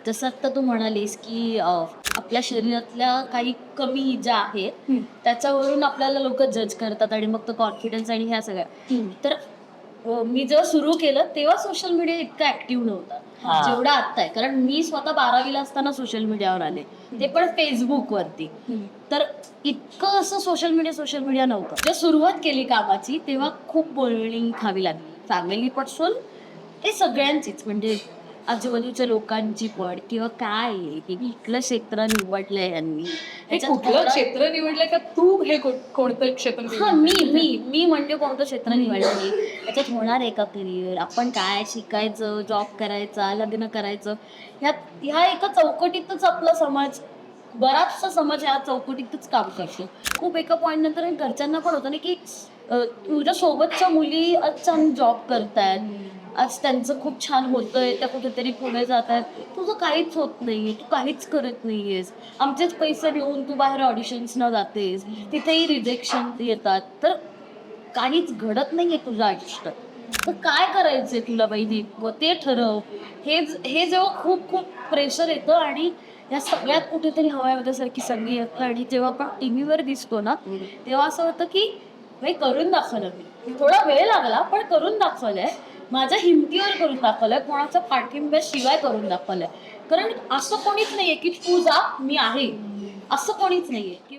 तसं आता तू म्हणालीस की आपल्या शरीरातल्या काही कमी ज्या आहेत त्याच्यावरून आपल्याला लोक जज करतात आणि मग तो कॉन्फिडन्स आणि ह्या सगळ्या. तर मी जेव्हा सुरू केलं तेव्हा सोशल मीडिया इतका ऍक्टिव्ह नव्हता जेवढा आता आहे. कारण मी स्वतः 12वीला असताना सोशल मीडियावर आले, ते पण फेसबुक वरती. तर इतकं असं सोशल मीडिया नव्हतं. जेव्हा सुरुवात केली कामाची तेव्हा खूप बोलणी खावी लागली, फॅमिली पासून ते सगळ्यांचीच. म्हणजे आजूबाजूच्या लोकांची पण, किंवा काय आहे, हे इथलं क्षेत्र निवडलंय यांनी, हे ह्याच्यात कुठलं क्षेत्र निवडलंय का तू हे कोणतं क्षेत्र हा निवडलंय? मी म्हणजे कोणतं क्षेत्र निवडलं नाही, त्याच्यात होणार आहे का करिअर, आपण काय शिकायचं, जॉब करायचा, लग्न करायचं, ह्या एका चौकटीतच आपला समाज, बराचसा समाज ह्या चौकटीतच काम करतो. खूप एका पॉईंट नंतर घरच्यांना पण होतं ना की तुझ्या सोबतच्या मुली आज छान जॉब करतायत, आज त्यांचं खूप छान होतंय, त्या कुठेतरी पुढे जात आहेत, तुझं काहीच होत नाहीये, तू काहीच करत नाहीयेस, आमचेच पैसे घेऊन तू बाहेर ऑडिशन्सना जातेस, तिथेही रिजेक्शन येतात, तर काहीच घडत नाहीये तुझ्या आयुष्यात, तर काय करायचंय तुला बाई, ते ठरव. हे जेव्हा खूप खूप प्रेशर येतं आणि या सगळ्यात कुठेतरी हवामध्ये संधी येतं, आणि जेव्हा आपण टीव्हीवर दिसतो ना तेव्हा असं होतं की भाई करून दाखवलं, मी थोडा वेळ लागला पण करून दाखवलंय, माझ्या हिमतीवर करून दाखवलंय, कोणाच्या पाठिंब्याशिवाय करून दाखवलंय. कारण असं कोणीच नाहीये की तू जा मी आहे, असं कोणीच नाहीये. किंवा